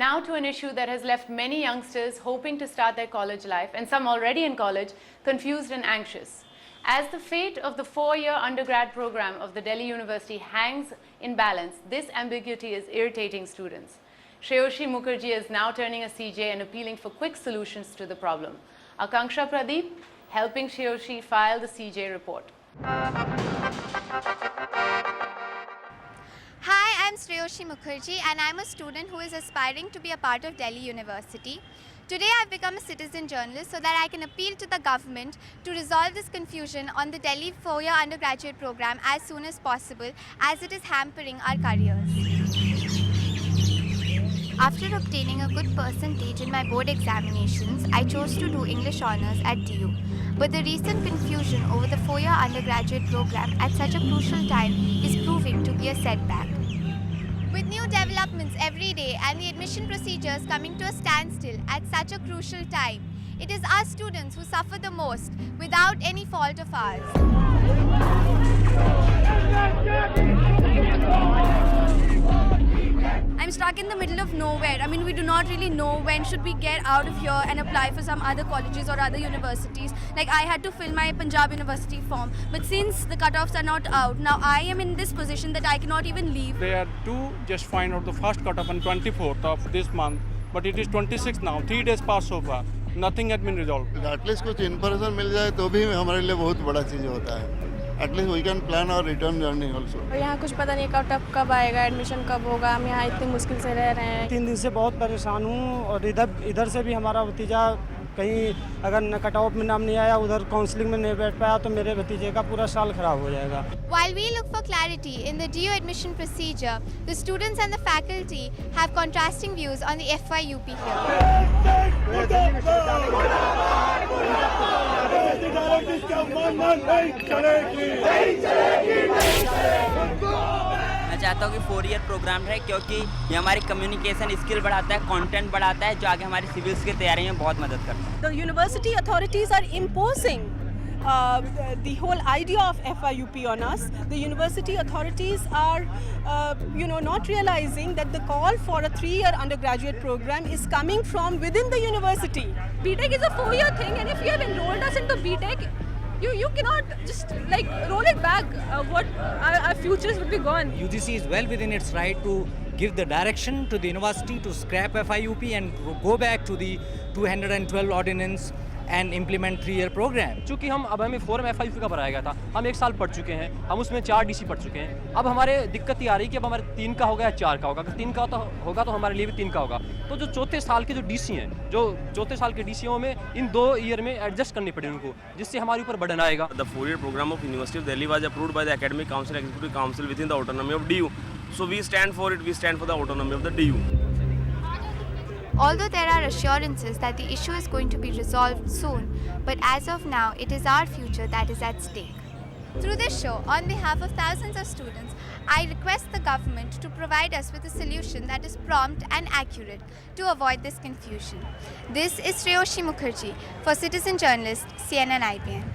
Now to an issue that has left many youngsters hoping to start their college life, and some already in college, confused and anxious. As the fate of the 4-year undergrad program of the Delhi University hangs in balance, this ambiguity is irritating students. Shreyoshi Mukherjee is now turning a CJ and appealing for quick solutions to the problem. Akanksha Pradeep helping Shreyoshi file the CJ report. Hi, I'm Shreyoshi Mukherjee and I'm a student who is aspiring to be a part of Delhi University. Today I've become a citizen journalist so that I can appeal to the government to resolve this confusion on the Delhi 4-year undergraduate program as soon as possible, as it is hampering our careers. After obtaining a good percentage in my board examinations, I chose to do English Honours at DU. But the recent confusion over the 4-year undergraduate program at such a crucial time is proving to be a setback. With new developments every day and the admission procedures coming to a standstill at such a crucial time, it is us students who suffer the most without any fault of ours. I'm stuck in the middle of nowhere. I mean, we do not really know when should we get out of here and apply for some other colleges or other universities. Like, I had to fill my Punjab University form, but since the cutoffs are not out, now I am in this position that I cannot even leave. They are to just find out the first cutoff on 24th of this month, but it is 26th now. 3 days passed so far. Nothing has been resolved. At least कुछ in person मिल जाए तो भी हमारे लिए बहुत बड़ा चीज़ होता है. At least we can plan our return journey also. और यहाँ कुछ पता नहीं कब आएगा, एडमिशन कब होगा. हम यहाँ इतनी मुश्किल से रह रहे हैं. 3 दिन से बहुत परेशान हूँ और इधर से भी हमारा भतीजा कहीं अगर कट ऑफ में नाम नहीं आया, उधर काउंसलिंग में नहीं बैठ पाया तो मेरे भतीजे का पूरा साल खराब हो जाएगा. While we look for clarity in the DU admission procedure, the students and the faculty have contrasting views on the FYUP here. मैं चाहता हूँ कि 4 ईयर प्रोग्राम रहे, क्योंकि ये हमारी कम्युनिकेशन स्किल बढ़ाता है, कंटेंट बढ़ाता है, जो आगे हमारी सिविल्स की तैयारी में बहुत मदद करता है. The university authorities are imposing the whole idea of FYUP on us. The university authorities are, not realizing that the call for a 3-year undergraduate program is coming from within the university. BTech is a 4-year thing, and if you have enrolled us into BTech, you cannot just like roll it back. What our futures would be gone. UGC is well within its right to give the direction to the university to scrap FYUP and go back to the 212 ordinance and implement 3-year program. चूँकि अब हमें 4 में FYUP का भराया गया था, हम 1 साल पढ़ चुके हैं, हम उसमें 4 DC पढ़ चुके हैं. अब हमारे दिक्कत ये आ रही है कि अब हमारे 3 का होगा या 4 का होगा. अगर 3 का होगा तो हमारे लिए भी 3 का होगा. तो जो चौथे साल के जो DC हैं, जो चौथे साल के DCओं में इन 2 ईयर में एडजस्ट करनी पड़ेगी उनको, जिससे हमारे ऊपर बर्डन आएगा. The 4-year program of University of Delhi was approved by the Academic Council and Executive Council within the autonomy of DU. So we stand for it. We stand for the autonomy of the DU. Although there are assurances that the issue is going to be resolved soon, but as of now, it is our future that is at stake. Through this show, on behalf of thousands of students, I request the government to provide us with a solution that is prompt and accurate to avoid this confusion. This is Shreyoshi Mukherjee for Citizen Journalist, CNN IBN.